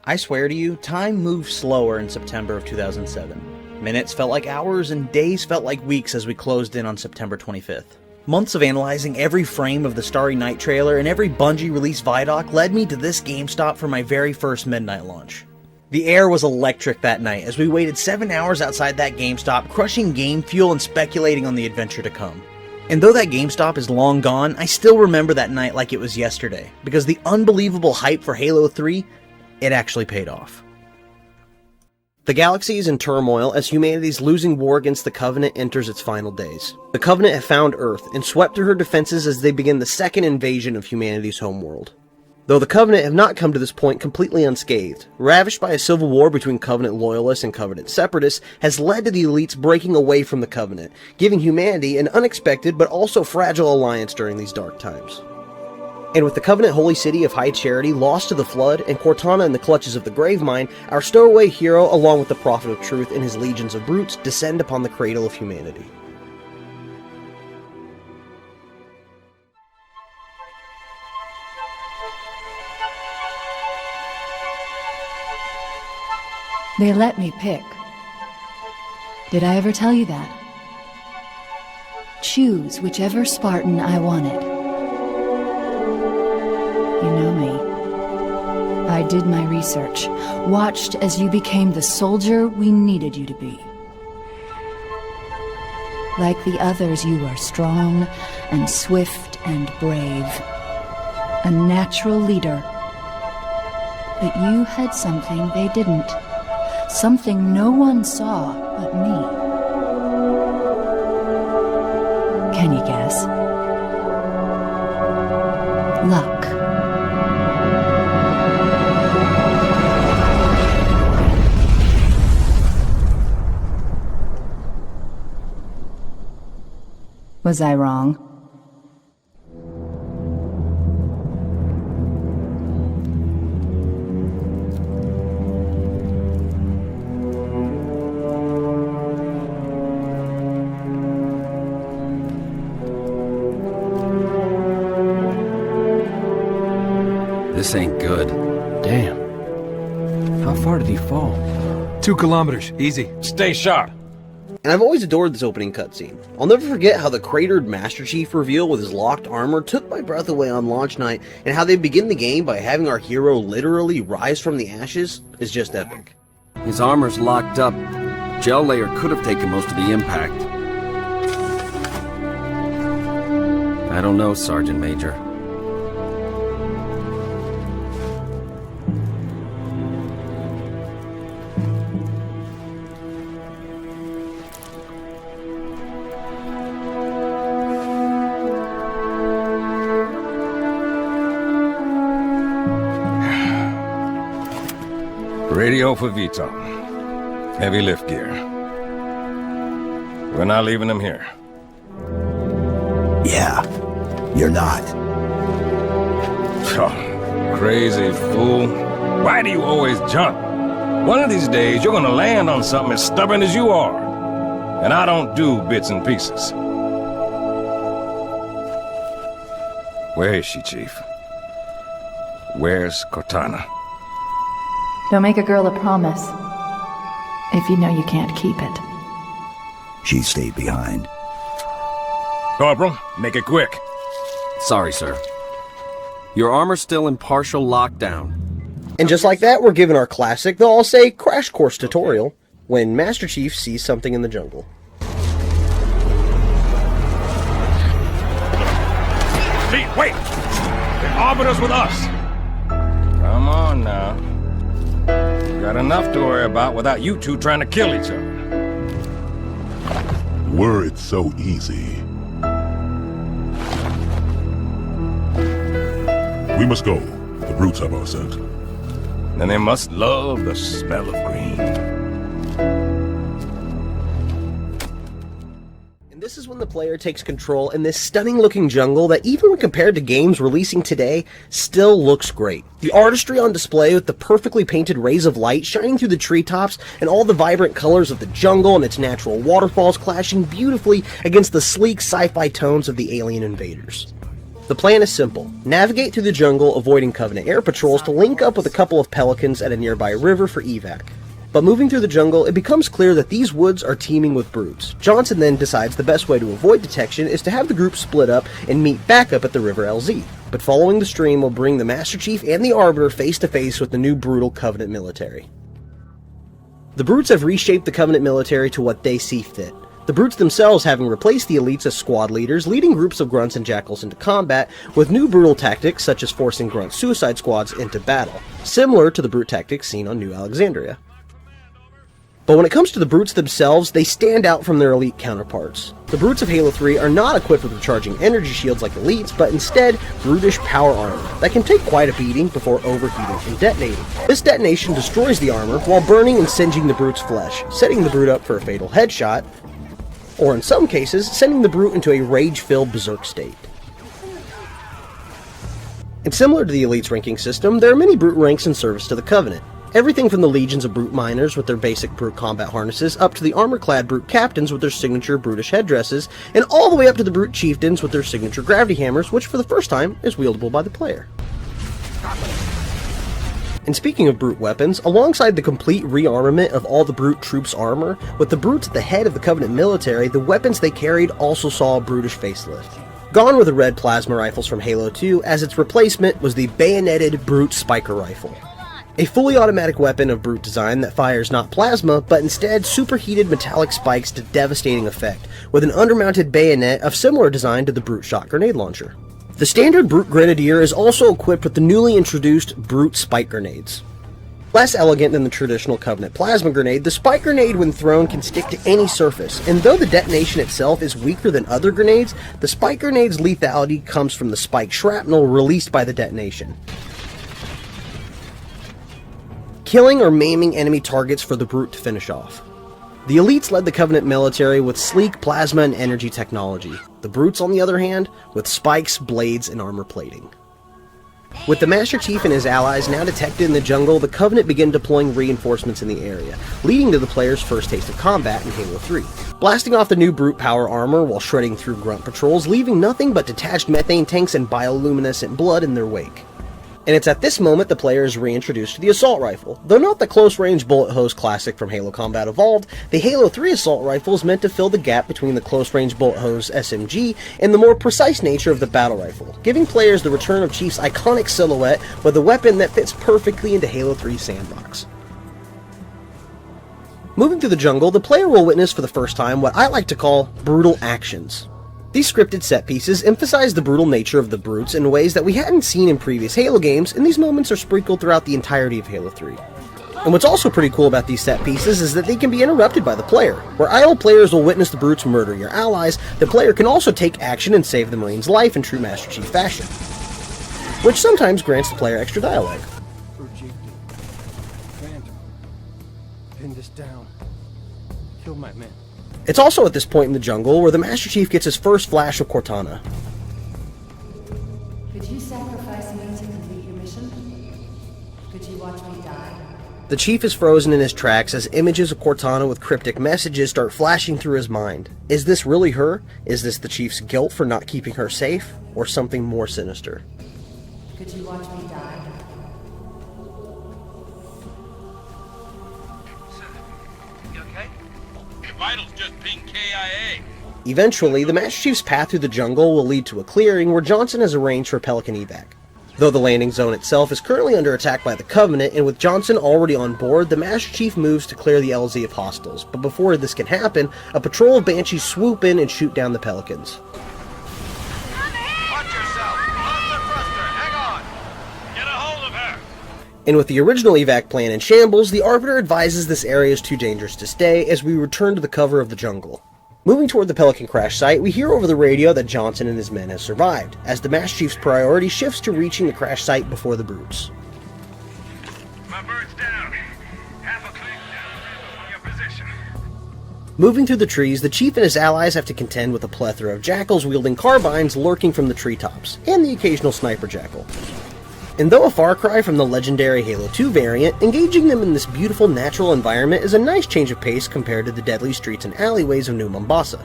I swear to you, time moved slower in September of 2007. Minutes felt like hours and days felt like weeks as we closed in on September 25th. Months of analyzing every frame of the Starry Night trailer and every Bungie released Vidoc led me to this GameStop for my very first midnight launch. The air was electric that night as we waited 7 hours outside that GameStop, crushing game fuel and speculating on the adventure to come. And though that GameStop is long gone, I still remember that night like it was yesterday, because the unbelievable hype for Halo 3, it actually paid off. The galaxy is in turmoil as humanity's losing war against the Covenant enters its final days. The Covenant have found Earth and swept through her defenses as they begin the second invasion of humanity's homeworld. Though the Covenant have not come to this point completely unscathed, ravished by a civil war between Covenant loyalists and Covenant separatists has led to the elites breaking away from the Covenant, giving humanity an unexpected but also fragile alliance during these dark times. And with the Covenant holy city of High Charity lost to the Flood and Cortana in the clutches of the Gravemind, our stowaway hero, along with the Prophet of Truth and his legions of brutes, descend upon the cradle of humanity. They let me pick. Did I ever tell you that? Choose whichever Spartan I wanted. You know me. I did my research, watched as you became the soldier we needed you to be. Like the others, you are strong and swift and brave. A natural leader. But you had something they didn't. Something no one saw but me. Can you guess? Luck. Was I wrong? This ain't good. Damn. How far did he fall? 2 kilometers, easy. Stay sharp. And I've always adored this opening cutscene. I'll never forget how the cratered Master Chief reveal with his locked armor took my breath away on launch night, and how they begin the game by having our hero literally rise from the ashes is just epic. His armor's locked up. Gel layer could have taken most of the impact. I don't know, Sergeant Major. Radio for Vito. Heavy lift gear. We're not leaving them here. Yeah, you're not. Oh, crazy fool. Why do you always jump? One of these days, you're gonna land on something as stubborn as you are. And I don't do bits and pieces. Where is she, Chief? Where's Cortana? Don't make a girl a promise if you know you can't keep it. She stayed behind. Corporal, make it quick. Sorry, sir. Your armor's still in partial lockdown. And just like that, we're given our classic, though I'll say crash course tutorial, when Master Chief sees something in the jungle. Chief, wait! They orbit us with us! Come on now. Got enough to worry about without you two trying to kill each other. Were it so easy. We must go. The brutes have our scent. Then they must love the smell of green. And this is when the player takes control in this stunning looking jungle that, even when compared to games releasing today, still looks great. The artistry on display with the perfectly painted rays of light shining through the treetops and all the vibrant colors of the jungle and its natural waterfalls clashing beautifully against the sleek sci-fi tones of the alien invaders. The plan is simple. Navigate through the jungle, avoiding Covenant air patrols to link up with a couple of Pelicans at a nearby river for evac. But moving through the jungle, it becomes clear that these woods are teeming with brutes. Johnson then decides the best way to avoid detection is to have the group split up and meet back up at the river LZ. But following the stream will bring the Master Chief and the Arbiter face to face with the new brutal Covenant military. The brutes have reshaped the Covenant military to what they see fit. The brutes themselves having replaced the elites as squad leaders, leading groups of grunts and jackals into combat, with new brutal tactics such as forcing grunt suicide squads into battle, similar to the brute tactics seen on New Alexandria. But when it comes to the brutes themselves, they stand out from their elite counterparts. The brutes of Halo 3 are not equipped with recharging energy shields like elites, but instead brutish power armor that can take quite a beating before overheating and detonating. This detonation destroys the armor while burning and singeing the brute's flesh, setting the brute up for a fatal headshot, or in some cases, sending the brute into a rage-filled berserk state. And similar to the elites ranking system, there are many brute ranks in service to the Covenant. Everything from the legions of brute miners with their basic brute combat harnesses, up to the armor-clad brute captains with their signature brutish headdresses, and all the way up to the brute chieftains with their signature gravity hammers, which for the first time is wieldable by the player. And speaking of brute weapons, alongside the complete rearmament of all the brute troops' armor, with the brutes at the head of the Covenant military, the weapons they carried also saw a brutish facelift. Gone were the red plasma rifles from Halo 2, as its replacement was the bayoneted brute spiker rifle. A fully automatic weapon of brute design that fires not plasma, but instead superheated metallic spikes to devastating effect, with an undermounted bayonet of similar design to the brute shot grenade launcher. The standard brute grenadier is also equipped with the newly introduced brute spike grenades. Less elegant than the traditional Covenant plasma grenade, the spike grenade when thrown can stick to any surface, and though the detonation itself is weaker than other grenades, the spike grenade's lethality comes from the spike shrapnel released by the detonation, killing or maiming enemy targets for the brute to finish off. The elites led the Covenant military with sleek plasma and energy technology, the brutes on the other hand with spikes, blades, and armor plating. With the Master Chief and his allies now detected in the jungle, the Covenant began deploying reinforcements in the area, leading to the player's first taste of combat in Halo 3. Blasting off the new brute power armor while shredding through grunt patrols, leaving nothing but detached methane tanks and bioluminescent blood in their wake. And it's at this moment the player is reintroduced to the assault rifle. Though not the close-range bullet hose classic from Halo Combat Evolved, the Halo 3 assault rifle is meant to fill the gap between the close-range bullet hose SMG and the more precise nature of the battle rifle, giving players the return of Chief's iconic silhouette with a weapon that fits perfectly into Halo 3's sandbox. Moving through the jungle, the player will witness for the first time what I like to call brutal actions. These scripted set pieces emphasize the brutal nature of the brutes in ways that we hadn't seen in previous Halo games, and these moments are sprinkled throughout the entirety of Halo 3. And what's also pretty cool about these set pieces is that they can be interrupted by the player. Where idle players will witness the brutes murder your allies, the player can also take action and save the Marine's life in true Master Chief fashion, which sometimes grants the player extra dialogue. Pin this down. Kill my men. It's also at this point in the jungle where the Master Chief gets his first flash of Cortana. Could you sacrifice me to complete your mission? Could you watch me die? The Chief is frozen in his tracks as images of Cortana with cryptic messages start flashing through his mind. Is this really her? Is this the Chief's guilt for not keeping her safe? Or something more sinister? Could you watch me die? Vitals just pinged KIA. Eventually, the Master Chief's path through the jungle will lead to a clearing where Johnson has arranged for Pelican evac. Though the landing zone itself is currently under attack by the Covenant, and with Johnson already on board, the Master Chief moves to clear the LZ of hostiles. But before this can happen, a patrol of Banshees swoop in and shoot down the Pelicans. Watch yourself. Off the thruster. Hang on. Get a hold of her. And with the original evac plan in shambles, the Arbiter advises this area is too dangerous to stay as we return to the cover of the jungle. Moving toward the Pelican crash site, we hear over the radio that Johnson and his men have survived, as the Master Chief's priority shifts to reaching the crash site before the brutes. My bird's down. Half a click down from your position. Moving through the trees, the Chief and his allies have to contend with a plethora of jackals wielding carbines lurking from the treetops, and the occasional sniper jackal. And though a far cry from the legendary Halo 2 variant, engaging them in this beautiful natural environment is a nice change of pace compared to the deadly streets and alleyways of New Mombasa.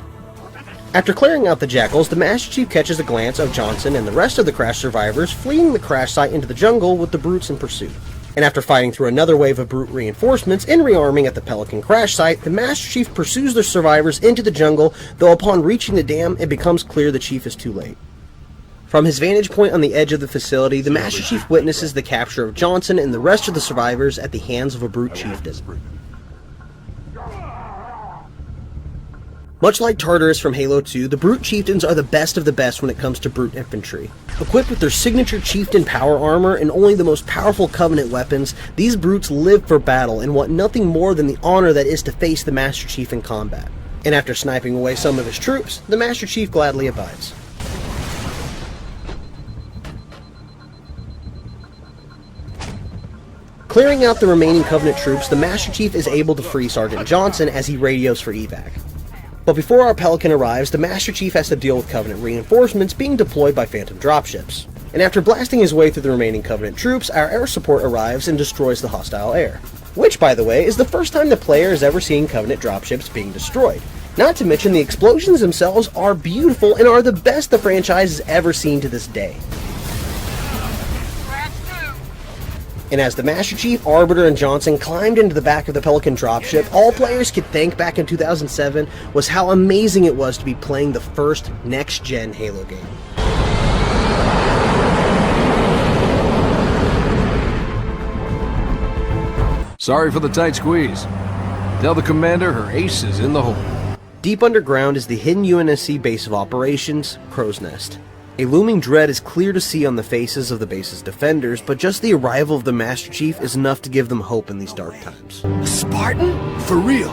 After clearing out the jackals, the Master Chief catches a glance of Johnson and the rest of the crash survivors fleeing the crash site into the jungle with the brutes in pursuit. And after fighting through another wave of brute reinforcements and rearming at the Pelican crash site, the Master Chief pursues the survivors into the jungle, though upon reaching the dam, it becomes clear the Chief is too late. From his vantage point on the edge of the facility, the Master Chief witnesses the capture of Johnson and the rest of the survivors at the hands of a brute chieftain. Much like Tartarus from Halo 2, the Brute Chieftains are the best of the best when it comes to brute infantry. Equipped with their signature Chieftain power armor and only the most powerful Covenant weapons, these brutes live for battle and want nothing more than the honor that is to face the Master Chief in combat. And after sniping away some of his troops, the Master Chief gladly abides. Clearing out the remaining Covenant troops, the Master Chief is able to free Sergeant Johnson as he radios for evac. But before our Pelican arrives, the Master Chief has to deal with Covenant reinforcements being deployed by Phantom dropships. And after blasting his way through the remaining Covenant troops, our air support arrives and destroys the hostile air. Which, by the way, is the first time the player has ever seen Covenant dropships being destroyed. Not to mention the explosions themselves are beautiful and are the best the franchise has ever seen to this day. And as the Master Chief, Arbiter, and Johnson climbed into the back of the Pelican dropship, all players could thank back in 2007 was how amazing it was to be playing the first next-gen Halo game. Sorry for the tight squeeze. Tell the commander her ace is in the hole. Deep underground is the hidden UNSC base of operations, Crow's Nest. A looming dread is clear to see on the faces of the base's defenders, but just the arrival of the Master Chief is enough to give them hope in these dark times. A Spartan? For real?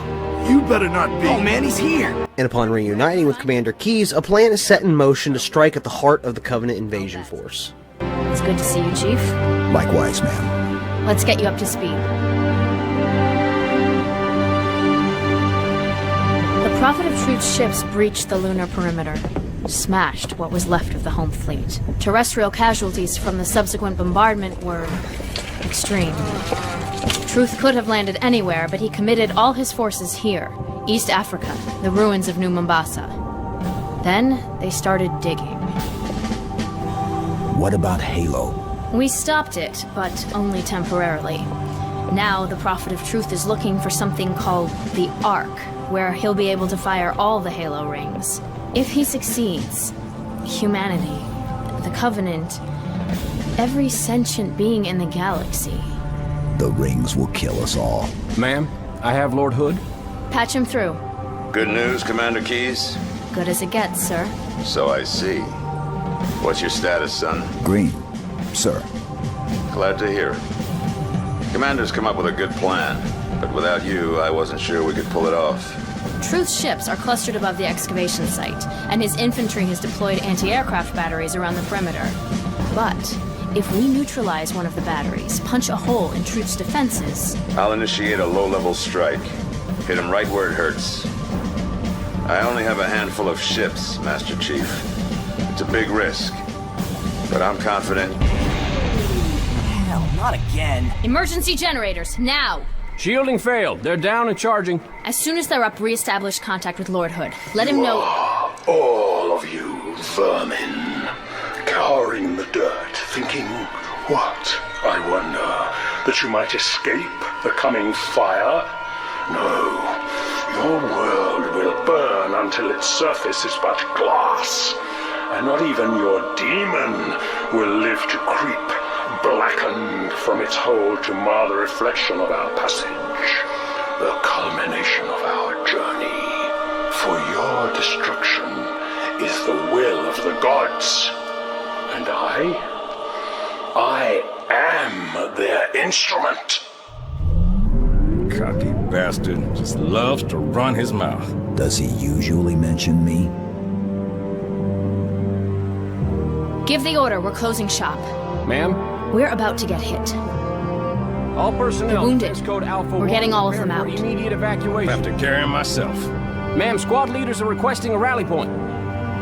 You better not be. Oh man, he's here! And upon reuniting with Commander Keyes, a plan is set in motion to strike at the heart of the Covenant invasion force. It's good to see you, Chief. Likewise, ma'am. Let's get you up to speed. The Prophet of Truth's ships breached the lunar perimeter, smashed what was left of the home fleet. Terrestrial casualties from the subsequent bombardment were extreme. Truth could have landed anywhere, but he committed all his forces here, East Africa, the ruins of New Mombasa. Then they started digging. What about Halo? We stopped it, but only temporarily. Now the Prophet of Truth is looking for something called the Ark, where he'll be able to fire all the Halo rings. If he succeeds, humanity, the Covenant, every sentient being in the galaxy. The rings will kill us all. Ma'am, I have Lord Hood. Patch him through. Good news, Commander Keyes? Good as it gets, sir. So I see. What's your status, son? Green, sir. Glad to hear it. Commander's come up with a good plan, but without you, I wasn't sure we could pull it off. Truth's ships are clustered above the excavation site, and his infantry has deployed anti-aircraft batteries around the perimeter. But if we neutralize one of the batteries, punch a hole in Truth's defenses... I'll initiate a low-level strike. Hit him right where it hurts. I only have a handful of ships, Master Chief. It's a big risk, but I'm confident. Hell, not again. Emergency generators, now! Shielding failed. They're down and charging. As soon as they're up, re-establish contact with Lord Hood. Let him know... All of you vermin, cowering in the dirt, thinking, what, I wonder, that you might escape the coming fire? No, your world will burn until its surface is but glass, and not even your demon will live to creep, blackened from its hole to mar the reflection of our passage, the culmination of our journey. For your destruction is the will of the gods, and I am their instrument. Cocky bastard just loves to run his mouth. Does he usually mention me? Give the order, we're closing shop. Ma'am? We're about to get hit. All personnel, wounded. code Alpha. We're getting all of them out. Immediate evacuation. I have to carry him myself. Ma'am, squad leaders are requesting a rally point.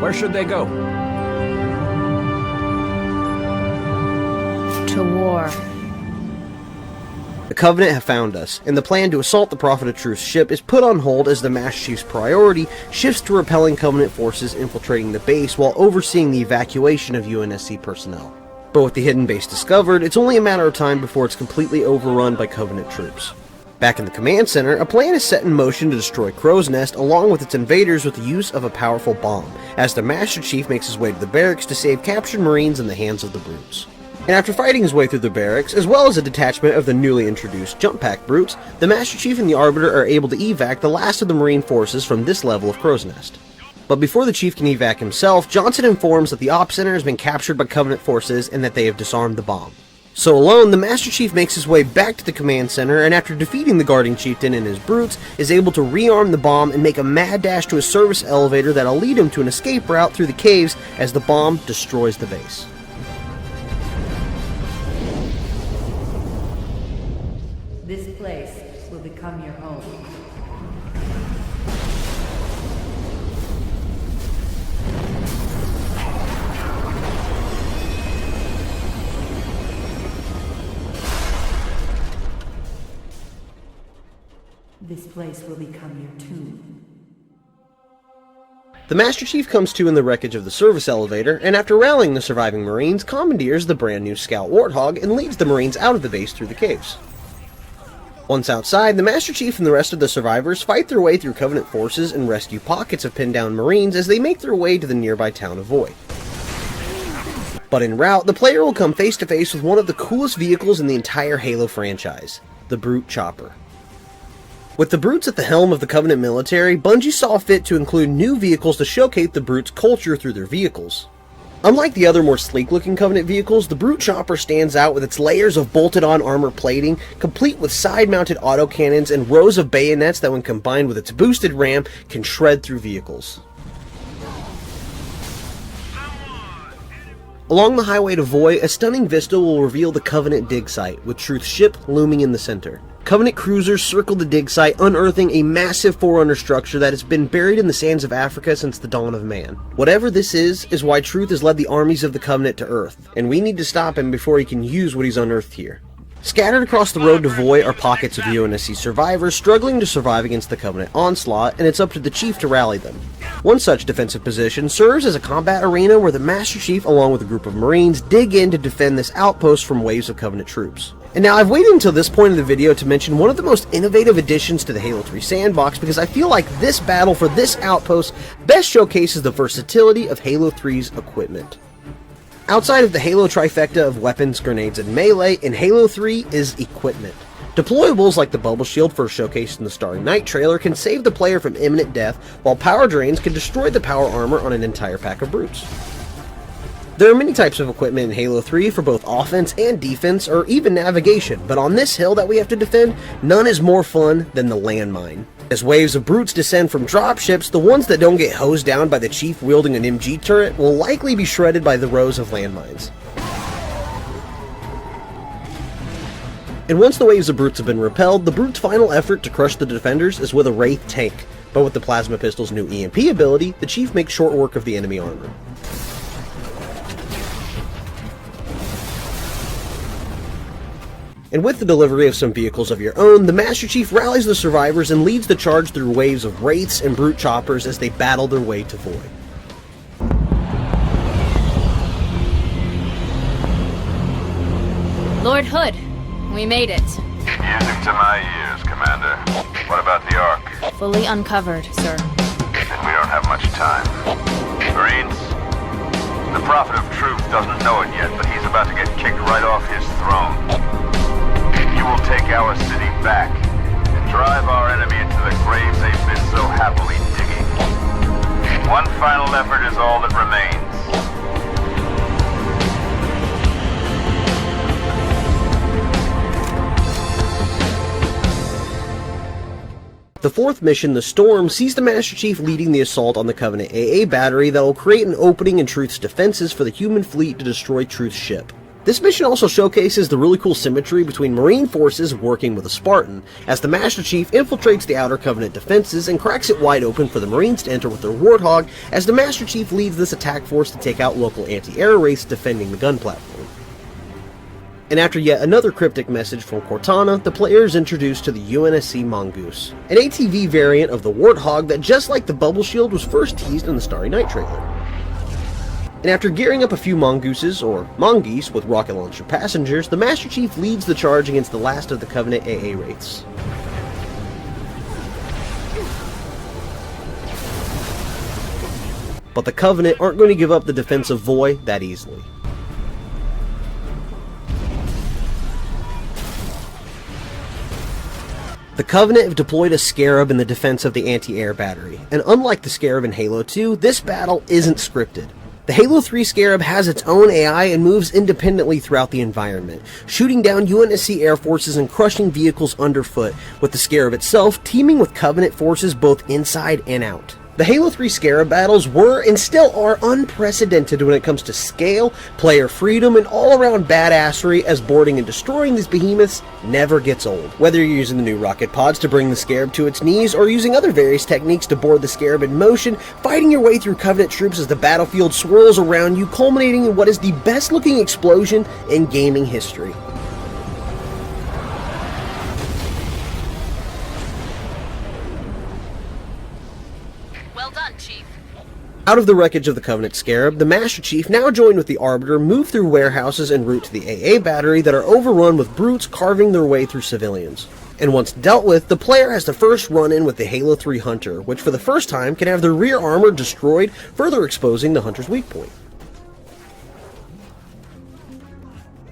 Where should they go? To war. The Covenant have found us, and the plan to assault the Prophet of Truth's ship is put on hold as the Master Chief's priority shifts to repelling Covenant forces infiltrating the base while overseeing the evacuation of UNSC personnel. But with the hidden base discovered, it's only a matter of time before it's completely overrun by Covenant troops. Back in the command center, a plan is set in motion to destroy Crow's Nest along with its invaders with the use of a powerful bomb, as the Master Chief makes his way to the barracks to save captured Marines in the hands of the brutes. And after fighting his way through the barracks, as well as a detachment of the newly introduced jump pack brutes, the Master Chief and the Arbiter are able to evac the last of the Marine forces from this level of Crow's Nest. But before the Chief can evac himself, Johnson informs that the Op Center has been captured by Covenant forces and that they have disarmed the bomb. So alone, the Master Chief makes his way back to the command center, and after defeating the Guardian Chieftain and his brutes, is able to rearm the bomb and make a mad dash to a service elevator that'll lead him to an escape route through the caves as the bomb destroys the base. This place will become your home. This place will become your tomb. The Master Chief comes to in the wreckage of the service elevator, and after rallying the surviving Marines, commandeers the brand new Scout Warthog and leads the Marines out of the base through the caves. Once outside, the Master Chief and the rest of the survivors fight their way through Covenant forces and rescue pockets of pinned down Marines as they make their way to the nearby town of Voy. But en route, the player will come face to face with one of the coolest vehicles in the entire Halo franchise, the Brute Chopper. With the Brutes at the helm of the Covenant military, Bungie saw fit to include new vehicles to showcase the Brutes' culture through their vehicles. Unlike the other more sleek-looking Covenant vehicles, the Brute Chopper stands out with its layers of bolted-on armor plating, complete with side-mounted autocannons and rows of bayonets that when combined with its boosted ram, can shred through vehicles. Along the highway to Voy, a stunning vista will reveal the Covenant dig site, with Truth's ship looming in the center. Covenant cruisers circle the dig site, unearthing a massive Forerunner structure that has been buried in the sands of Africa since the dawn of man. Whatever this is why Truth has led the armies of the Covenant to Earth, and we need to stop him before he can use what he's unearthed here. Scattered across the road to Voy are pockets of UNSC survivors struggling to survive against the Covenant onslaught, and it's up to the Chief to rally them. One such defensive position serves as a combat arena where the Master Chief, along with a group of Marines, dig in to defend this outpost from waves of Covenant troops. And now I've waited until this point in the video to mention one of the most innovative additions to the Halo 3 sandbox because I feel like this battle for this outpost best showcases the versatility of Halo 3's equipment. Outside of the Halo trifecta of weapons, grenades, and melee, in Halo 3 is equipment. Deployables like the bubble shield first showcased in the Starry Night trailer can save the player from imminent death, while power drains can destroy the power armor on an entire pack of brutes. There are many types of equipment in Halo 3 for both offense and defense, or even navigation, but on this hill that we have to defend, none is more fun than the landmine. As waves of brutes descend from dropships, the ones that don't get hosed down by the Chief wielding an MG turret will likely be shredded by the rows of landmines. And once the waves of brutes have been repelled, the brutes' final effort to crush the defenders is with a Wraith tank, but with the Plasma Pistol's new EMP ability, the Chief makes short work of the enemy armor. And with the delivery of some vehicles of your own, the Master Chief rallies the survivors and leads the charge through waves of Wraiths and Brute Choppers as they battle their way to Void. Lord Hood, we made it. Music to my ears, Commander. What about the Ark? Fully uncovered, sir. Then we don't have much time. Marines, the Prophet of Truth doesn't know it yet, but he's about to get kicked right off his throne. You will take our city back and drive our enemy into the graves they've been so happily digging. One final effort is all that remains. The fourth mission, the Storm, sees the Master Chief leading the assault on the Covenant AA battery that will create an opening in Truth's defenses for the human fleet to destroy Truth's ship. This mission also showcases the really cool symmetry between Marine forces working with a Spartan, as the Master Chief infiltrates the outer Covenant defenses and cracks it wide open for the Marines to enter with their Warthog, as the Master Chief leads this attack force to take out local anti-air wraiths defending the gun platform. And after yet another cryptic message from Cortana, the player is introduced to the UNSC Mongoose, an ATV variant of the Warthog that, just like the Bubble Shield, was first teased in the Starry Night trailer. And after gearing up a few mongooses, or mongeese, with rocket launcher passengers, the Master Chief leads the charge against the last of the Covenant AA wraiths. But the Covenant aren't going to give up the defense of Voy that easily. The Covenant have deployed a Scarab in the defense of the anti-air battery, and unlike the Scarab in Halo 2, this battle isn't scripted. The Halo 3 Scarab has its own AI and moves independently throughout the environment, shooting down UNSC air forces and crushing vehicles underfoot, with the Scarab itself teaming with Covenant forces both inside and out. The Halo 3 Scarab battles were and still are unprecedented when it comes to scale, player freedom, and all-around badassery, as boarding and destroying these behemoths never gets old. Whether you're using the new rocket pods to bring the Scarab to its knees, or using other various techniques to board the Scarab in motion, fighting your way through Covenant troops as the battlefield swirls around you, culminating in what is the best-looking explosion in gaming history. Out of the wreckage of the Covenant Scarab, the Master Chief, now joined with the Arbiter, move through warehouses en route to the AA battery that are overrun with brutes carving their way through civilians. And once dealt with, the player has to first run in with the Halo 3 Hunter, which for the first time can have their rear armor destroyed, further exposing the Hunter's weak point.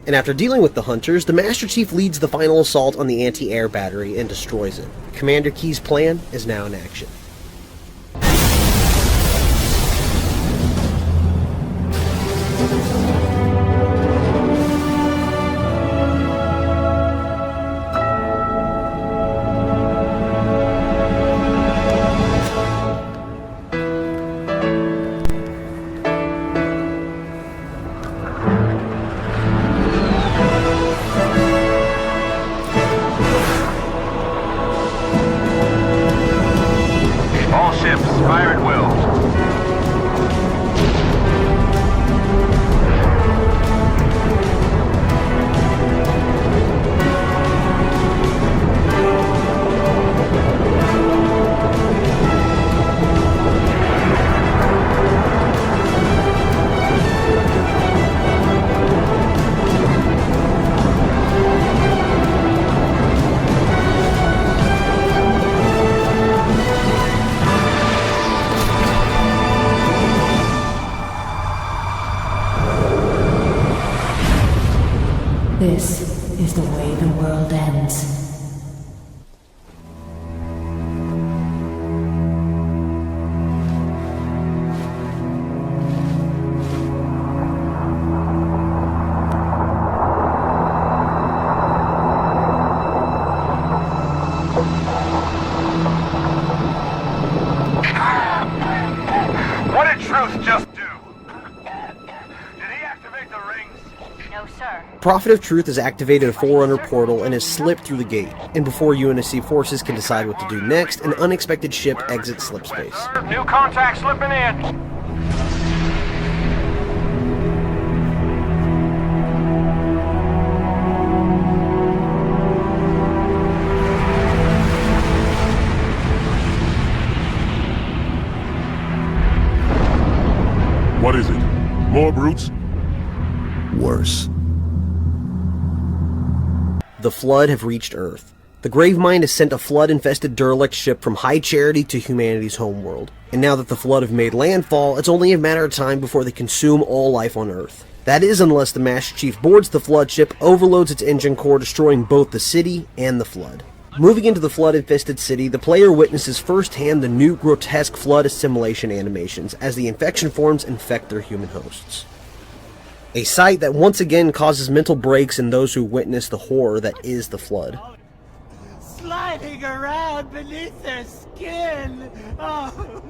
And after dealing with the Hunters, the Master Chief leads the final assault on the anti-air battery and destroys it. Commander Key's plan is now in action. This is the way the world ends. What did Truth just do? Did he activate the rings? No, sir. Prophet of Truth has activated a Forerunner portal and has slipped through the gate, and before UNSC forces can decide what to do next, an unexpected ship exits slipspace. New contact slipping in. What is it? More brutes? Worse. The Flood have reached Earth. The Gravemind has sent a Flood-infested derelict ship from High Charity to humanity's homeworld. And now that the Flood have made landfall, it's only a matter of time before they consume all life on Earth. That is unless the Master Chief boards the Flood ship, overloads its engine core, destroying both the city and the Flood. Moving into the Flood-infested city, the player witnesses firsthand the new grotesque Flood assimilation animations as the infection forms infect their human hosts. A sight that once again causes mental breaks in those who witness the horror that is the Flood. Sliding around beneath their skin. Oh.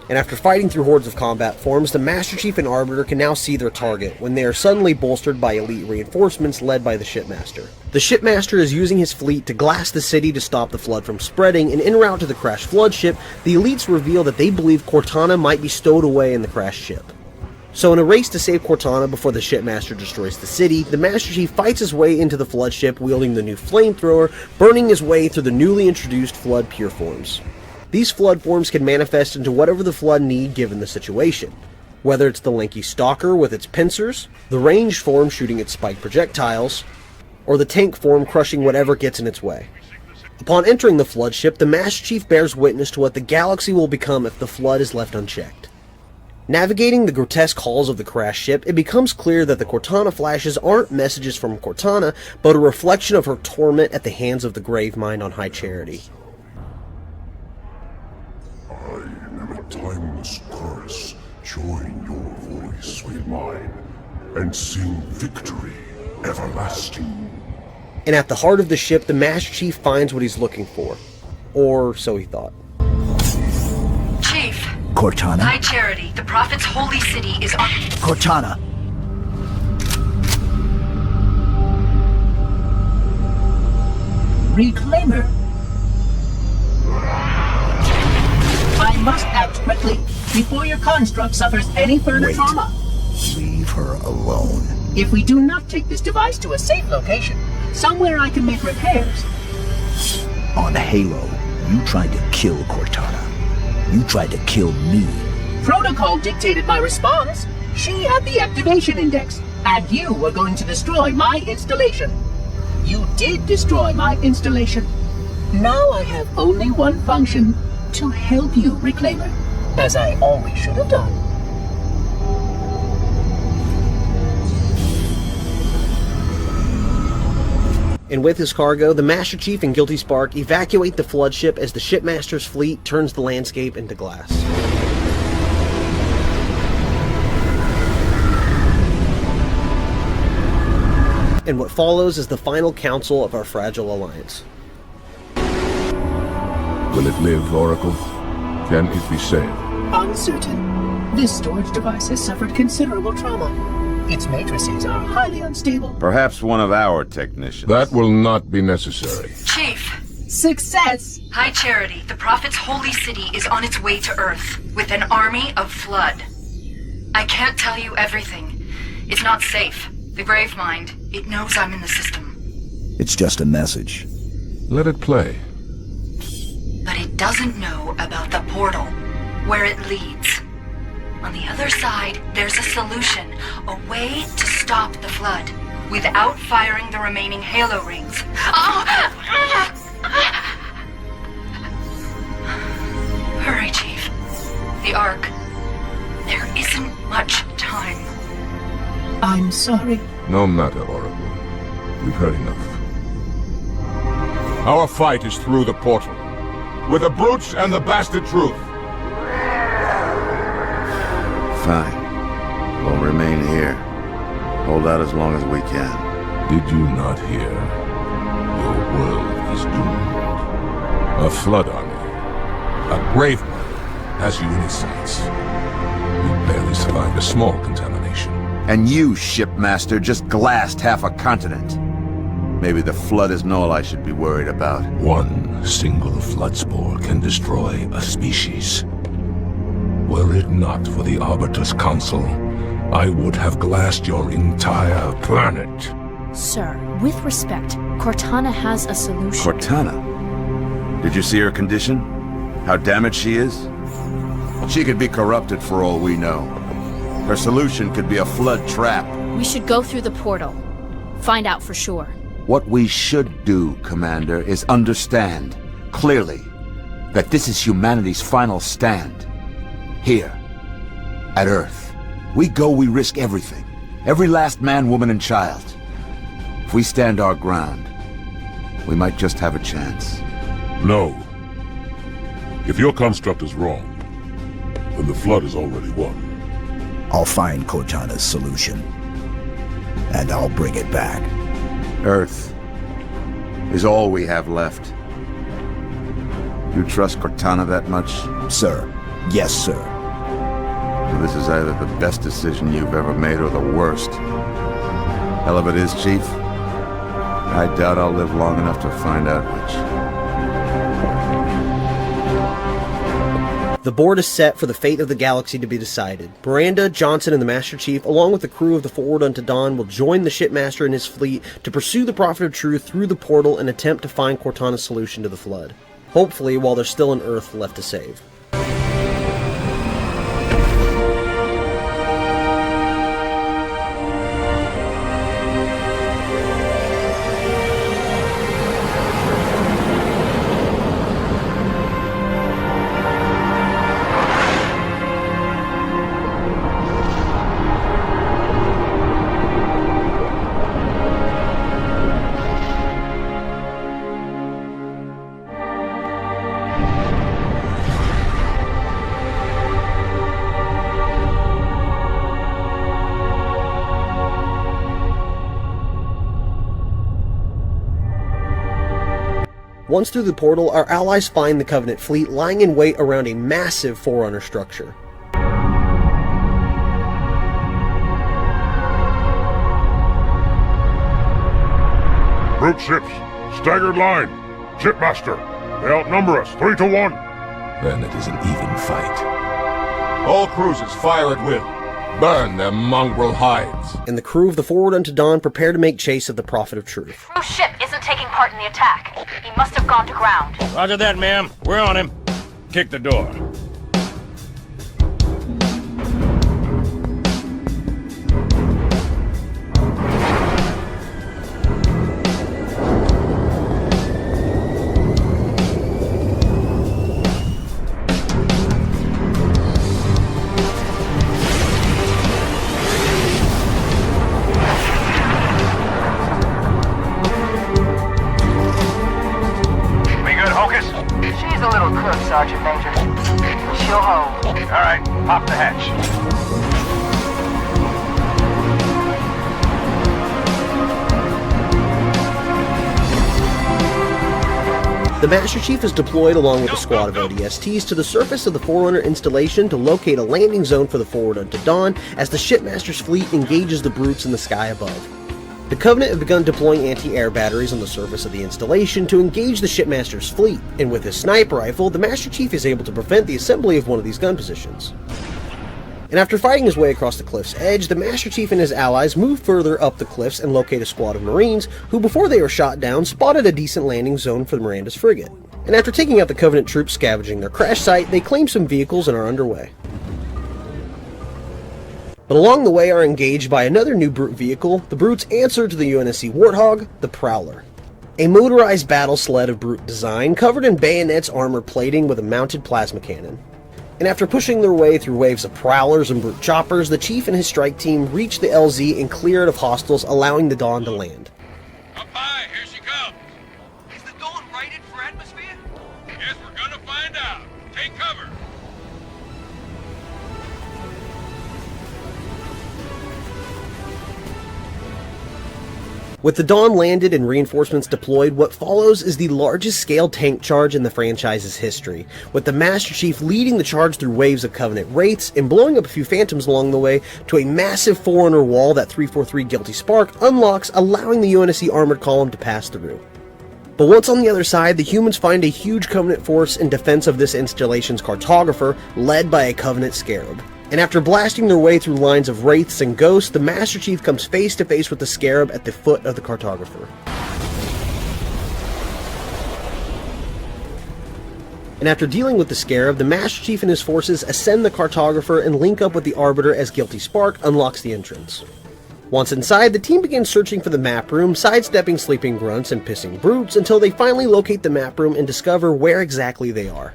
And after fighting through hordes of combat forms, the Master Chief and Arbiter can now see their target when they are suddenly bolstered by elite reinforcements led by the Shipmaster. The Shipmaster is using his fleet to glass the city to stop the Flood from spreading, and en route to the crashed Flood ship, the elites reveal that they believe Cortana might be stowed away in the crashed ship. So in a race to save Cortana before the shipmaster destroys the city, the Master Chief fights his way into the Flood ship wielding the new flamethrower, burning his way through the newly introduced Flood pure forms. These Flood forms can manifest into whatever the Flood need given the situation. Whether it's the lanky stalker with its pincers, the ranged form shooting its spiked projectiles, or the tank form crushing whatever gets in its way. Upon entering the Flood ship, the Master Chief bears witness to what the galaxy will become if the Flood is left unchecked. Navigating the grotesque halls of the crashed ship, it becomes clear that the Cortana flashes aren't messages from Cortana, but a reflection of her torment at the hands of the Gravemind on High Charity. I am a timeless chorus. Join your voice with mine, and sing victory everlasting. And at the heart of the ship, the Master Chief finds what he's looking for. Or so he thought. Chief. Cortana? High Charity, the Prophet's holy city is on... Cortana! Reclaimer. I must act quickly before your construct suffers any further trauma. Leave her alone. If we do not take this device to a safe location, somewhere I can make repairs. On Halo, you tried to kill Cortana. You tried to kill me. Protocol dictated my response. She had the activation index, and you were going to destroy my installation. You did destroy my installation. Now I have only one function, to help you, Reclaimer, as I always should have done. And with his cargo, the Master Chief and Guilty Spark evacuate the Flood ship as the shipmaster's fleet turns the landscape into glass. And what follows is the final council of our fragile alliance. Will it live, Oracle? Can it be saved? Uncertain. This storage device has suffered considerable trauma. Its matrices are highly unstable. Perhaps one of our technicians. That will not be necessary. Chief. Success! High Charity, the Prophet's holy city is on its way to Earth, with an army of Flood. I can't tell you everything. It's not safe. The Gravemind, it knows I'm in the system. It's just a message. Let it play. But it doesn't know about the portal, where it leads. On the other side, there's a solution, a way to stop the Flood, without firing the remaining Halo rings. Hurry, Chief. The Ark. There isn't much time. I'm sorry. No matter, Oracle. We've heard enough. Our fight is through the portal, with the brutes and the bastard truth. Fine. We'll remain here. Hold out as long as we can. Did you not hear? Your world is doomed. A Flood army, a Gravemind, has you in its sights. You barely survived a small contamination. And you, shipmaster, just glassed half a continent. Maybe the Flood isn't all I should be worried about. One single Flood spore can destroy a species. Were it not for the Arbiter's Council, I would have glassed your entire planet. Sir, with respect, Cortana has a solution. Cortana? Did you see her condition? How damaged she is? She could be corrupted for all we know. Her solution could be a Flood trap. We should go through the portal. Find out for sure. What we should do, Commander, is understand, clearly, that this is humanity's final stand. Here, at Earth. We go, we risk everything. Every last man, woman, and child. If we stand our ground, we might just have a chance. No. If your construct is wrong, then the Flood is already won. I'll find Cortana's solution. And I'll bring it back. Earth is all we have left. You trust Cortana that much? Sir. Yes, sir. Well, this is either the best decision you've ever made or the worst. Hell of it is, Chief. I doubt I'll live long enough to find out which. The board is set for the fate of the galaxy to be decided. Miranda, Johnson, and the Master Chief, along with the crew of the Forward Unto Dawn, will join the shipmaster and his fleet to pursue the Prophet of Truth through the portal and attempt to find Cortana's solution to the Flood. Hopefully, while there's still an Earth left to save. Once through the portal, our allies find the Covenant fleet lying in wait around a massive Forerunner structure. Brute ships, staggered line. Shipmaster, they outnumber us 3-1. Then it is an even fight. All cruisers fire at will. Burn their mongrel hides. And the crew of the Forward Unto Dawn prepare to make chase of the Prophet of Truth. Cruise ship isn't taking part in the attack. He must have gone to ground. Roger that, ma'am. We're on him. Kick the door. She's a little cook, Sergeant Major. She'll hold. All right, pop the hatch. The Master Chief is deployed along with a squad of ODSTs to the surface of the Forerunner installation to locate a landing zone for the Forward Unto Dawn as the Shipmaster's fleet engages the brutes in the sky above. The Covenant have begun deploying anti-air batteries on the surface of the installation to engage the Shipmaster's fleet, and with his sniper rifle, the Master Chief is able to prevent the assembly of one of these gun positions. And after fighting his way across the cliff's edge, the Master Chief and his allies move further up the cliffs and locate a squad of Marines who, before they were shot down, spotted a decent landing zone for Miranda's frigate. And after taking out the Covenant troops scavenging their crash site, they claim some vehicles and are underway. But along the way are engaged by another new brute vehicle. The brutes answer to the UNSC Warthog, the Prowler. A motorized battle sled of brute design, covered in bayonets, armor plating with a mounted plasma cannon. And after pushing their way through waves of Prowlers and brute choppers, the Chief and his strike team reach the LZ and clear it of hostiles, allowing the Dawn to land. Up high, here she comes. Is the Dawn rated for atmosphere? Guess we're gonna find out. Take cover. With the Dawn landed and reinforcements deployed, what follows is the largest scale tank charge in the franchise's history, with the Master Chief leading the charge through waves of Covenant wraiths and blowing up a few phantoms along the way to a massive Forerunner wall that 343 Guilty Spark unlocks, allowing the UNSC armored column to pass through. But once on the other side, the humans find a huge Covenant force in defense of this installation's cartographer, led by a Covenant Scarab. And after blasting their way through lines of wraiths and ghosts, the Master Chief comes face to face with the Scarab at the foot of the cartographer. And after dealing with the Scarab, the Master Chief and his forces ascend the cartographer and link up with the Arbiter as Guilty Spark unlocks the entrance. Once inside, the team begins searching for the map room, sidestepping sleeping grunts and pissing brutes until they finally locate the map room and discover where exactly they are.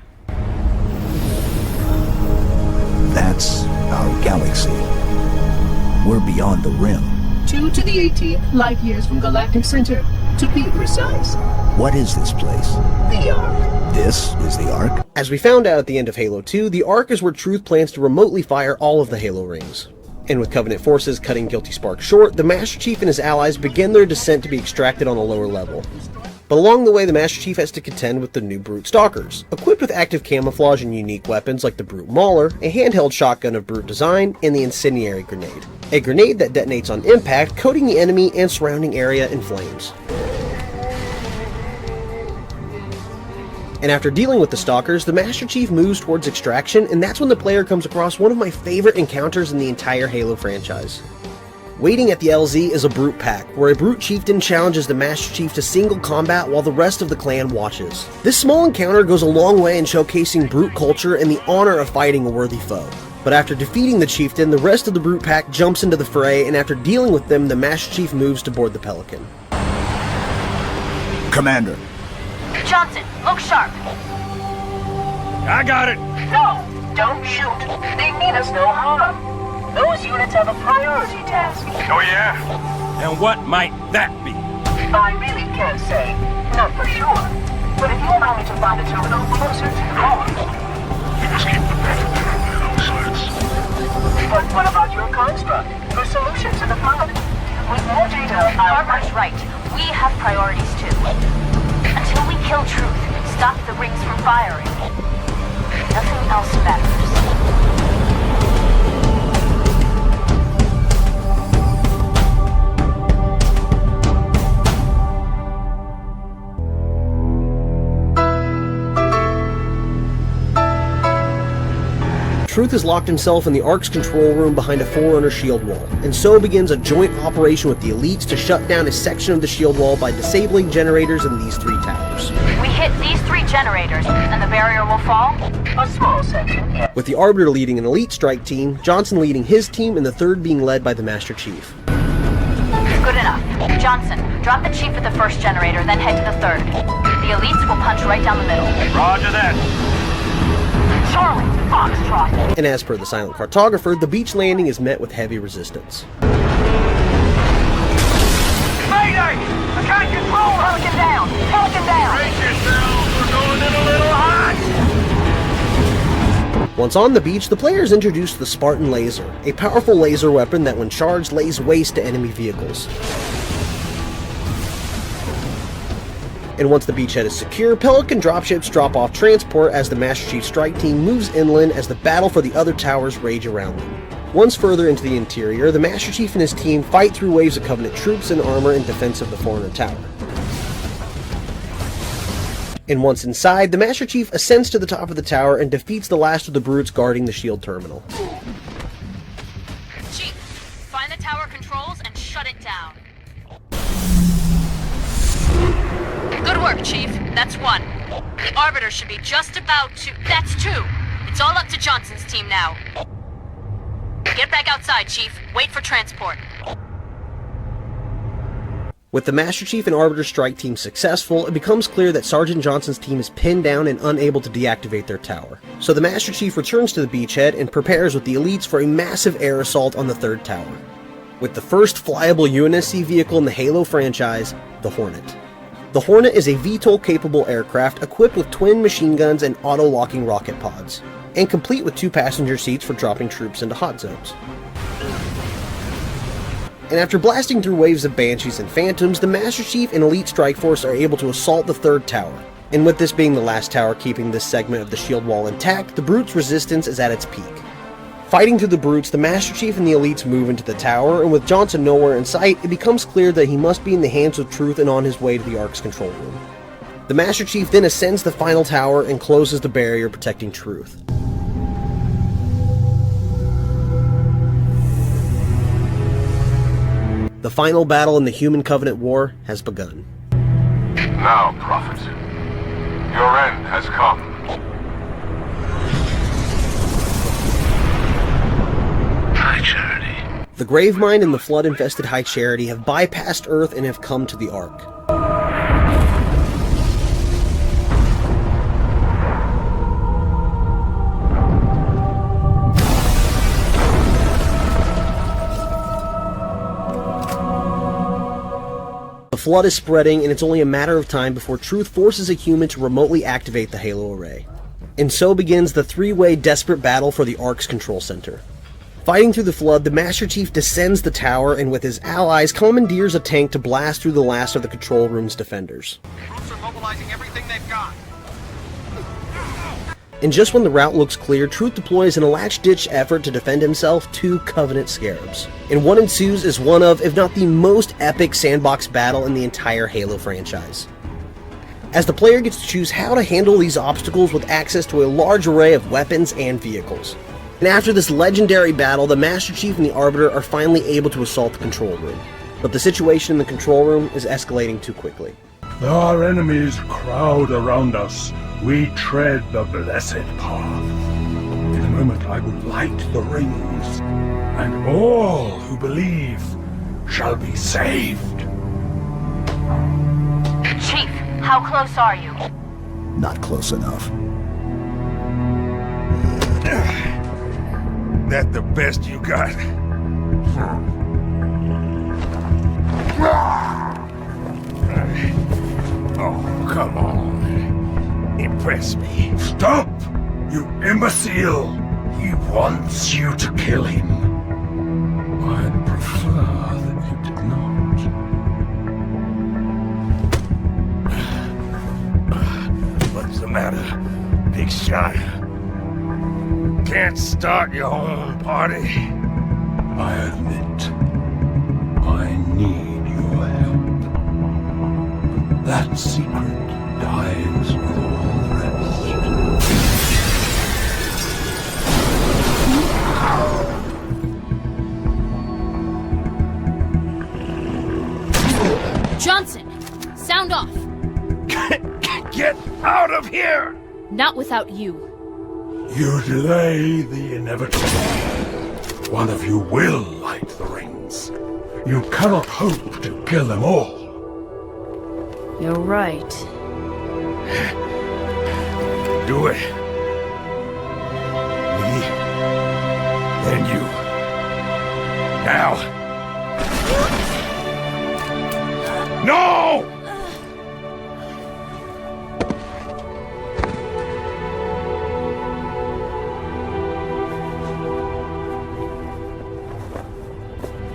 That's our galaxy. We're beyond the rim. 2 to the 18th light years from Galactic Center, to be precise. What is this place? The Ark. This is the Ark? As we found out at the end of Halo 2, the Ark is where Truth plans to remotely fire all of the Halo rings. And with Covenant forces cutting Guilty Spark short, the Master Chief and his allies begin their descent to be extracted on a lower level. But along the way, the Master Chief has to contend with the new Brute Stalkers, equipped with active camouflage and unique weapons like the Brute Mauler, a handheld shotgun of Brute design, and the Incendiary Grenade, a grenade that detonates on impact, coating the enemy and surrounding area in flames. And after dealing with the Stalkers, the Master Chief moves towards extraction, and that's when the player comes across one of my favorite encounters in the entire Halo franchise. Waiting at the LZ is a Brute Pack, where a Brute Chieftain challenges the Master Chief to single combat while the rest of the clan watches. This small encounter goes a long way in showcasing Brute culture and the honor of fighting a worthy foe. But after defeating the Chieftain, the rest of the Brute Pack jumps into the fray, and after dealing with them, the Master Chief moves to board the Pelican. Commander. Johnson, look sharp. I got it. No, don't shoot. They mean us no harm. Those units have a priority task. Oh, yeah? And what might that be? I really can't say. Not for sure. But if you allow me to find a terminal closer to the core. We must keep the battle on our sides. But what about your construct? Your solution to the flood? With more data, Barbara's right. We have priorities too. Until we kill Truth, stop the rings from firing, nothing else matters. Truth has locked himself in the Ark's control room behind a Forerunner shield wall, and so begins a joint operation with the elites to shut down a section of the shield wall by disabling generators in these 3 towers. We hit these 3 generators, and the barrier will fall? A small section, yes. With the Arbiter leading an elite strike team, Johnson leading his team, and the 3rd being led by the Master Chief. Good enough. Johnson, drop the Chief at the 1st generator, then head to the 3rd. The elites will punch right down the middle. Roger that. Charlie, Foxtrot. And as per the silent cartographer, the beach landing is met with heavy resistance. Mayday! I can't control her! Pelican down! Pelican down! Brace yourselves, we're going in a little hot! Once on the beach, the player is introduced to the Spartan Laser, a powerful laser weapon that when charged lays waste to enemy vehicles. And once the beachhead is secure, Pelican dropships drop off transport as the Master Chief strike team moves inland as the battle for the other towers rage around them. Once further into the interior, the Master Chief and his team fight through waves of Covenant troops in armor in defense of the Forerunner Tower. And once inside, the Master Chief ascends to the top of the tower and defeats the last of the brutes guarding the shield terminal. Chief, find the tower controls and shut it down. Good work, Chief. That's 1. The Arbiter should be just about to... That's 2. It's all up to Johnson's team now. Get back outside, Chief. Wait for transport. With the Master Chief and Arbiter strike team successful, it becomes clear that Sergeant Johnson's team is pinned down and unable to deactivate their tower. So the Master Chief returns to the beachhead and prepares with the elites for a massive air assault on the 3rd tower. With the first flyable UNSC vehicle in the Halo franchise, the Hornet. The Hornet is a VTOL-capable aircraft equipped with twin machine guns and auto-locking rocket pods, and complete with 2 passenger seats for dropping troops into hot zones. And after blasting through waves of Banshees and Phantoms, the Master Chief and Elite Strike Force are able to assault the 3rd tower. And with this being the last tower keeping this segment of the shield wall intact, the Brute's resistance is at its peak. Fighting through the brutes, the Master Chief and the elites move into the tower, and with Johnson nowhere in sight, it becomes clear that he must be in the hands of Truth and on his way to the Ark's control room. The Master Chief then ascends the final tower and closes the barrier protecting Truth. The final battle in the Human Covenant War has begun. Now, Prophet, your end has come. High Charity. The Gravemind and the flood-infested High Charity have bypassed Earth and have come to the Ark. The flood is spreading, and it's only a matter of time before Truth forces a human to remotely activate the Halo array. And so begins the 3-way desperate battle for the Ark's control center. Fighting through the flood, the Master Chief descends the tower and with his allies commandeers a tank to blast through the last of the control room's defenders. Troops are mobilizing everything they've got. And just when the route looks clear, Truth deploys in a last-ditch effort to defend himself 2 Covenant Scarabs. And what ensues is one of, if not the most epic sandbox battle in the entire Halo franchise. as the player gets to choose how to handle these obstacles with access to a large array of weapons and vehicles. And after this legendary battle, the Master Chief and the Arbiter are finally able to assault the control room. But the situation in the control room is escalating too quickly. Our enemies crowd around us. We tread the blessed path. In a moment I will light the rings, and all who believe shall be saved. Chief, how close are you? Not close enough. That the best you got? Oh, come on. Impress me. Stop! You imbecile! He wants you to kill him. I'd prefer that you did not. What's the matter, big shot? Can't start your own party? I admit, I need your help. But that secret dies with all the rest. Johnson, sound off. Get out of here! Not without you. You delay the inevitable. One of you will light the rings. You cannot hope to kill them all. You're right. Do it. Me, then you. Now. No!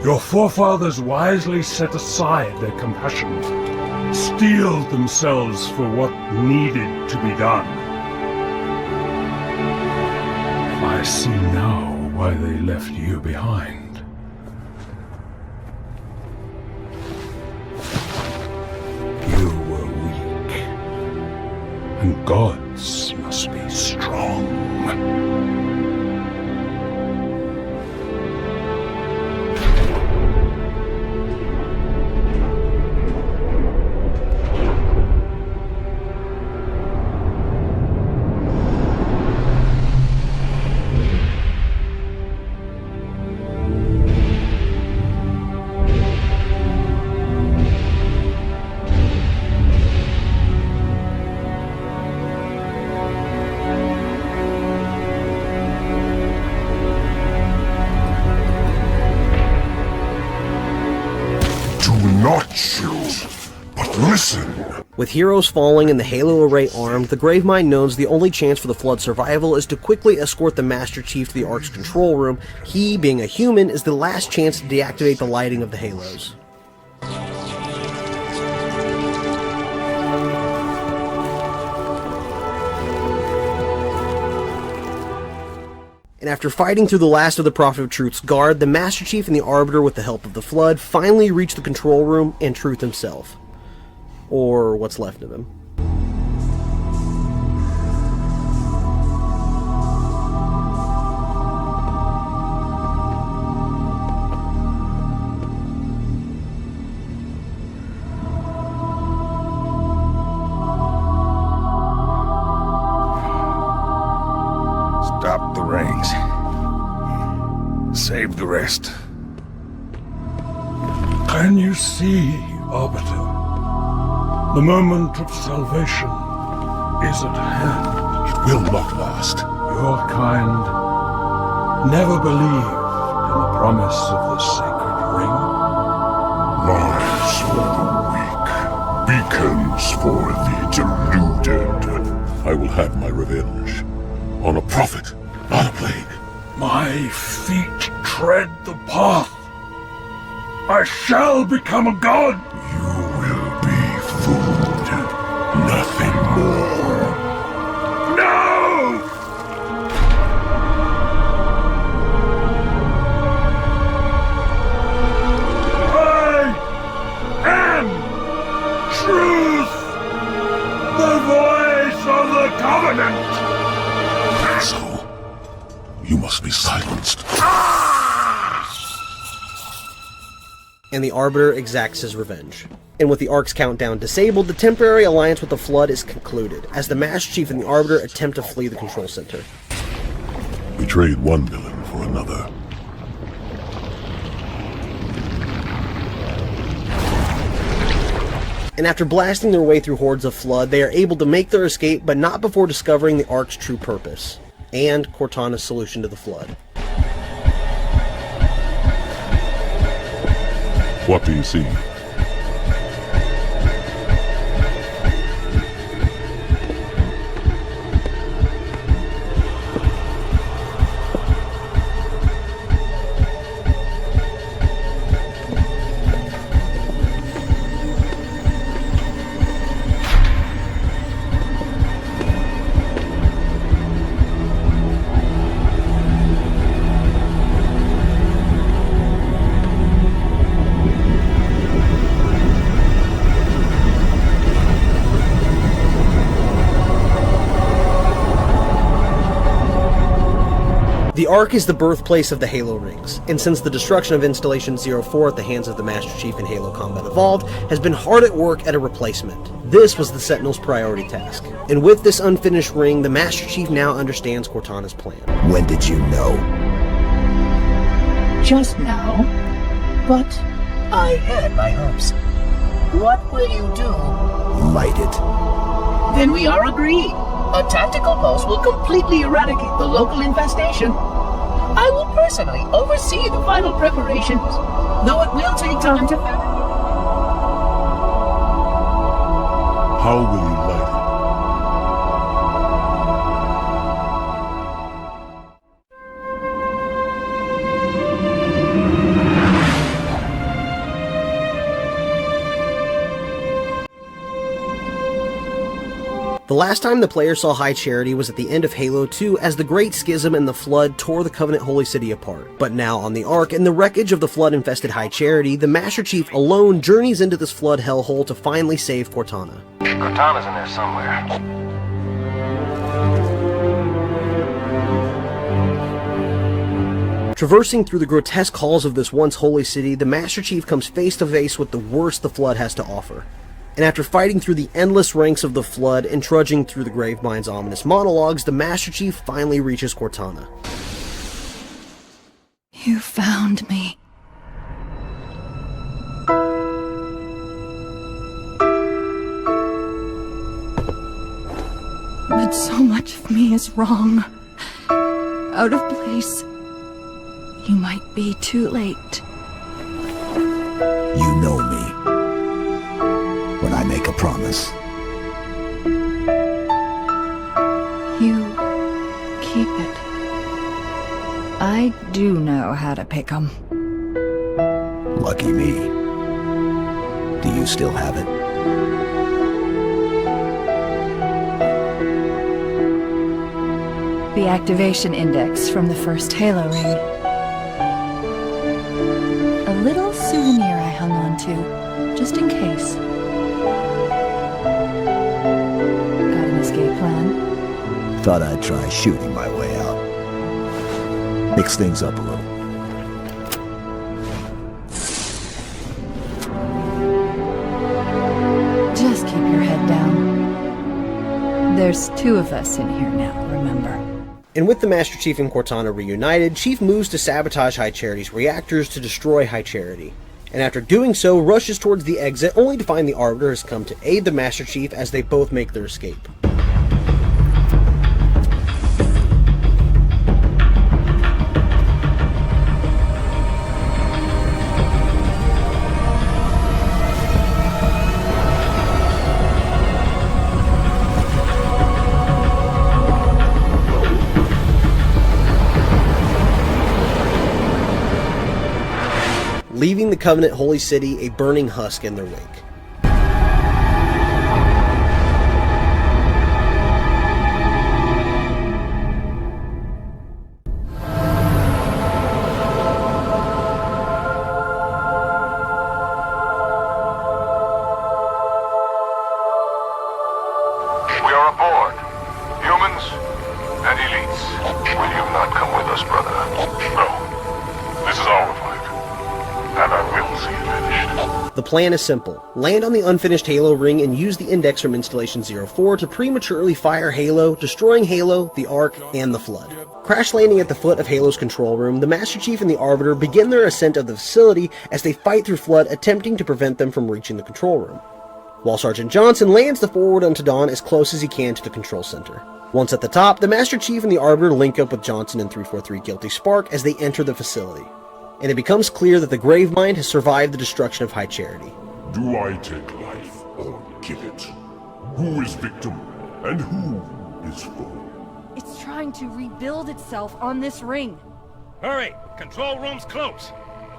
Your forefathers wisely set aside their compassion, steeled themselves for what needed to be done. I see now why they left you behind. You were weak, and gods must be strong. Not shoot, but listen. With heroes falling and the Halo array armed, the Gravemind knows the only chance for the Flood's survival is to quickly escort the Master Chief to the Ark's control room. He, being a human, is the last chance to deactivate the lighting of the Halos. And after fighting through the last of the Prophet of Truth's guard, the Master Chief and the Arbiter, with the help of the Flood, finally reach the control room and Truth himself. Or what's left of him. Stop the rings. Save the rest. Can you see, Arbiter? The moment of salvation is at hand. It will not last. Your kind never believed in the promise of the sacred ring. Lies for the weak, beacons for the deluded. I will have my revenge. On a prophet, not a plague. My feet tread the path. I shall become a god. You will be food, nothing more. No! I am truth! covenant! So, you must be silenced. And the Arbiter exacts his revenge. And with the Ark's countdown disabled, the temporary alliance with the Flood is concluded, as the Master Chief and the Arbiter attempt to flee the control center. We trade one villain for another. And after blasting their way through hordes of Flood, they are able to make their escape, but not before discovering the Ark's true purpose, and Cortana's solution to the Flood. What do you see? The Ark is the birthplace of the Halo rings, and since the destruction of Installation 04 at the hands of the Master Chief in Halo Combat Evolved, has been hard at work at a replacement. This was the Sentinel's priority task. And with this unfinished ring, the Master Chief now understands Cortana's plan. When did you know? Just now. But I had my hopes. What will you do? Light it. Then we are agreed. A tactical post will completely eradicate the local infestation. I will personally oversee the final preparations, though it will take time to fabricate. How will you light it? The last time the player saw High Charity was at the end of Halo 2 as the Great Schism and the Flood tore the Covenant Holy City apart. But now on the Ark, in the wreckage of the Flood-infested High Charity, the Master Chief alone journeys into this Flood hellhole to finally save Cortana. Cortana's in there somewhere. Traversing through the grotesque halls of this once holy city, the Master Chief comes face to face with the worst the Flood has to offer. And after fighting through the endless ranks of the Flood and trudging through the Gravemind's ominous monologues, the Master Chief finally reaches Cortana. You found me. But so much of me is wrong. Out of place. You might be too late. You know me. When I make a promise. You keep it. I do know how to pick 'em. Lucky me. Do you still have it? The activation index from the first Halo ring. A little souvenir I hung on to, just in case. Got an escape plan? Thought I'd try shooting my way out. Mix things up a little. Just keep your head down. There's two of us in here now, remember? And with the Master Chief and Cortana reunited, Chief moves to sabotage High Charity's reactors to destroy High Charity. And after doing so, rushes towards the exit, only to find the Arbiter has come to aid the Master Chief as they both make their escape. Leaving the Covenant Holy City a burning husk in their wake. We are aboard. Human plan is simple. Land on the unfinished Halo ring and use the index from Installation 04 to prematurely fire Halo, destroying Halo, the Ark, and the Flood. Crash landing at the foot of Halo's control room, the Master Chief and the Arbiter begin their ascent of the facility as they fight through Flood, attempting to prevent them from reaching the control room, while Sergeant Johnson lands the Forward Unto Dawn as close as he can to the control center. Once at the top, the Master Chief and the Arbiter link up with Johnson and 343 Guilty Spark as they enter the facility, and it becomes clear that the Gravemind has survived the destruction of High Charity. Do I take life or give it? Who is victim and who is foe? It's trying to rebuild itself on this ring. Hurry! Control room's close!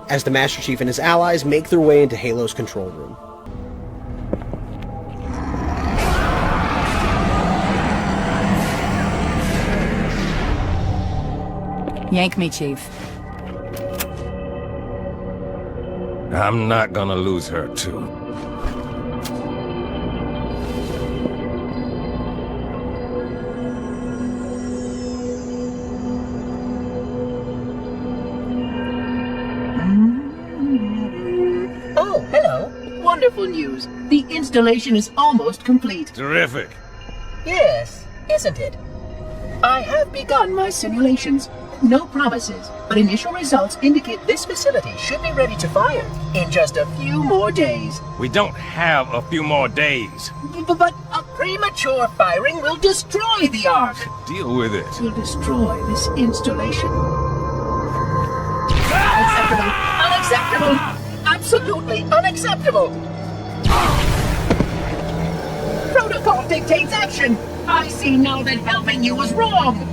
As the Master Chief and his allies make their way into Halo's control room. Yank me, Chief. I'm not gonna lose her, too. Oh, hello. Wonderful news. The installation is almost complete. Terrific. Yes, isn't it? I have begun my simulations. No promises, but initial results indicate this facility should be ready to fire in just a few more days. We don't have a few more days. But a premature firing will destroy the Ark. Deal with it. Will destroy this installation. Unacceptable! Unacceptable! Absolutely unacceptable! Protocol dictates action! I see now that helping you was wrong!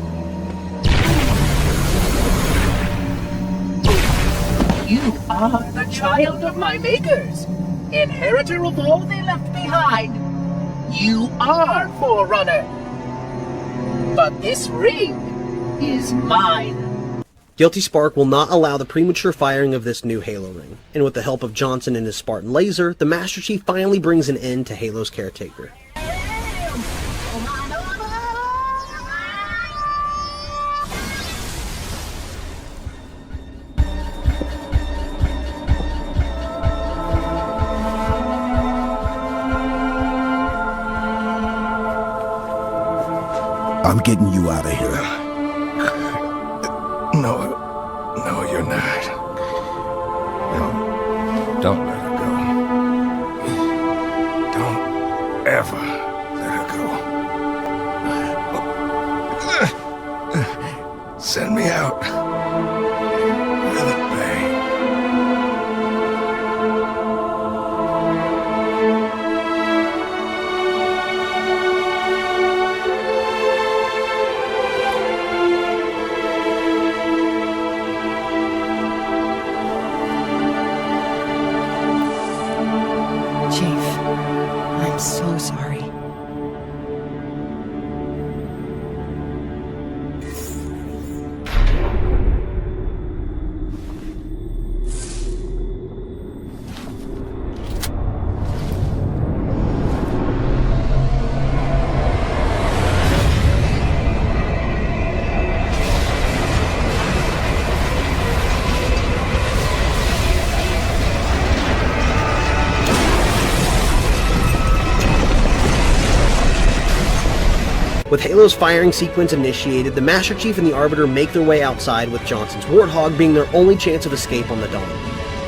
You are the child of my makers, inheritor of all they left behind. You are Forerunner. But this ring is mine. Guilty Spark will not allow the premature firing of this new Halo ring, and with the help of Johnson and his Spartan laser, the Master Chief finally brings an end to Halo's caretaker. I'm getting you out of here. No, you're not. No, don't let her go. Don't ever let her go. Send me out. With it, babe. I'm so sorry. With Halo's firing sequence initiated, the Master Chief and the Arbiter make their way outside, with Johnson's Warthog being their only chance of escape on the Dawn.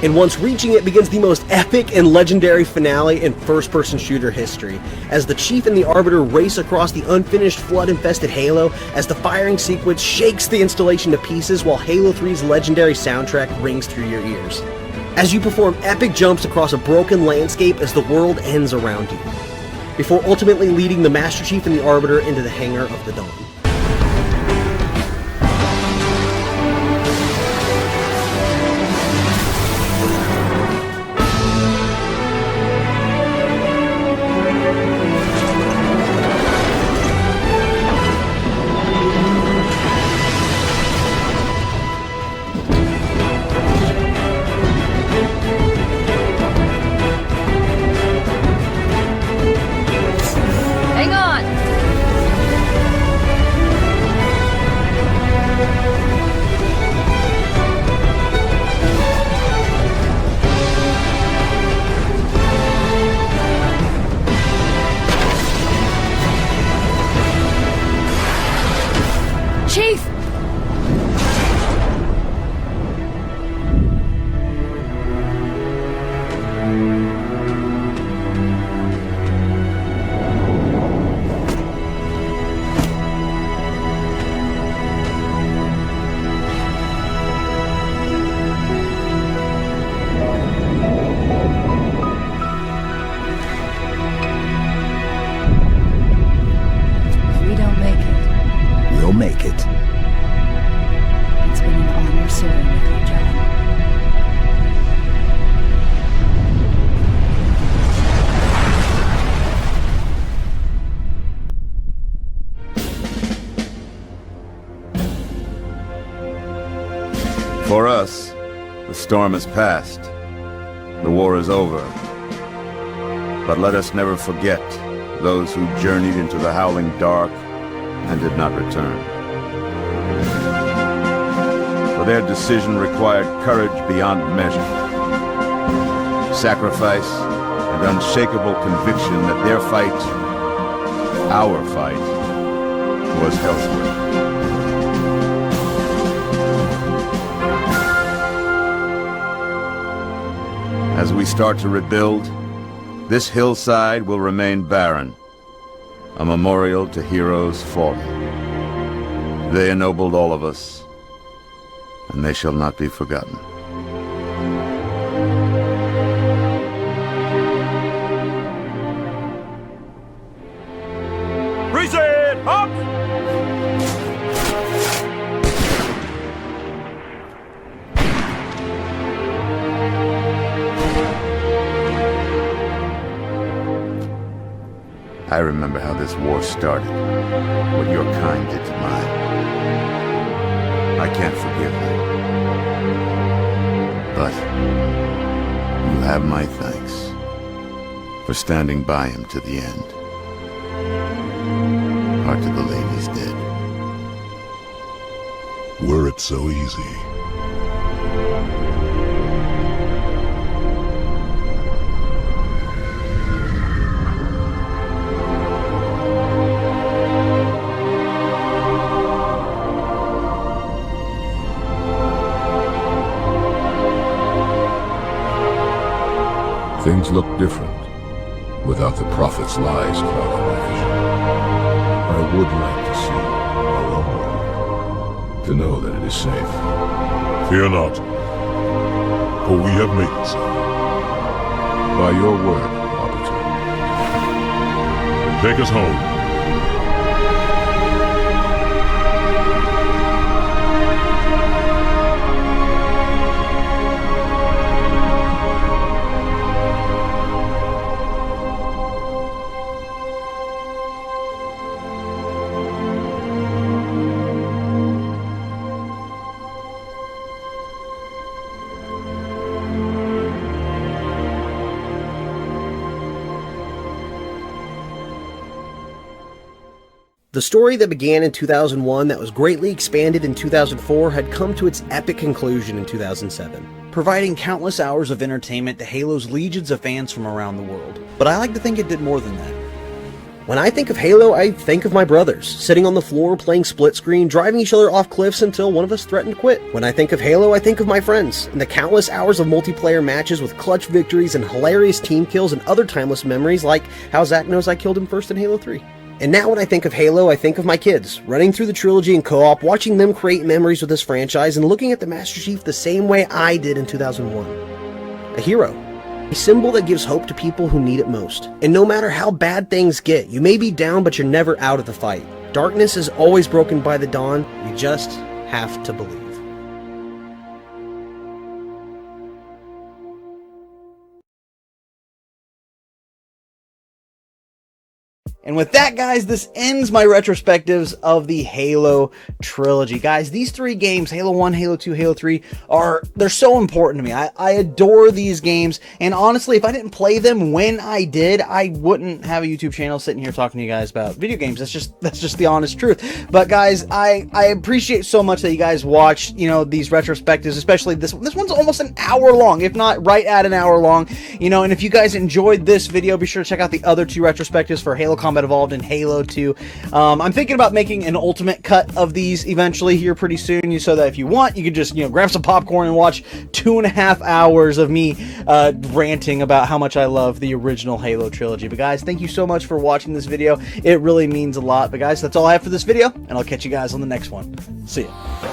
And once reaching it begins the most epic and legendary finale in first-person shooter history, as the Chief and the Arbiter race across the unfinished flood-infested Halo as the firing sequence shakes the installation to pieces while Halo 3's legendary soundtrack rings through your ears, as you perform epic jumps across a broken landscape as the world ends around you, before ultimately leading the Master Chief and the Arbiter into the hangar of the Dawn. Hang on! Chief! If we don't make it, We'll make it. it's been an honor serving with you, John. For us, the storm has passed. The war is over. But let us never forget those who journeyed into the howling dark and did not return. For their decision required courage beyond measure, sacrifice, and unshakable conviction that their fight, our fight, was healthful. As we start to rebuild, this hillside will remain barren, a memorial to heroes fallen. They ennobled all of us, and they shall not be forgotten. Reset! Up! I remember how this war started, what your kind did to mine. I can't forgive them. But you have my thanks for standing by him to the end. Hard to believe he's dead. Were it so easy. Things look different without the prophet's lies clouding my vision. I would like to see our own world, to know that it is safe. Fear not, for we have made it safe. By your word, Arbiter. Take us home. The story that began in 2001 that was greatly expanded in 2004 had come to its epic conclusion in 2007. Providing countless hours of entertainment to Halo's legions of fans from around the world. But I like to think it did more than that. When I think of Halo, I think of my brothers, sitting on the floor playing split screen, driving each other off cliffs until one of us threatened to quit. When I think of Halo, I think of my friends, and the countless hours of multiplayer matches with clutch victories and hilarious team kills and other timeless memories like how Zach knows I killed him first in Halo 3. And now when I think of Halo, I think of my kids, running through the trilogy in co-op, watching them create memories with this franchise, and looking at the Master Chief the same way I did in 2001. A hero. A symbol that gives hope to people who need it most. And no matter how bad things get, you may be down, but you're never out of the fight. Darkness is always broken by the dawn. You just have to believe. And with that, guys, this ends my retrospectives of the Halo Trilogy. Guys, these three games, Halo 1, Halo 2, Halo 3, they're so important to me. I adore these games, and honestly, if I didn't play them when I did, I wouldn't have a YouTube channel sitting here talking to you guys about video games. That's just the honest truth. But guys, I appreciate so much that you guys watched, these retrospectives, especially this one. This one's almost an hour long, if not right at an hour long, and if you guys enjoyed this video, be sure to check out the other two retrospectives for Halo Combat combat evolved in Halo 2. I'm thinking about making an ultimate cut of these eventually here pretty soon, so that if you want, you can just, grab some popcorn and watch 2.5 hours of me ranting about how much I love the original Halo Trilogy. But guys, thank you so much for watching this video. It really means a lot. But guys, that's all I have for this video, and I'll catch you guys on the next one. See ya.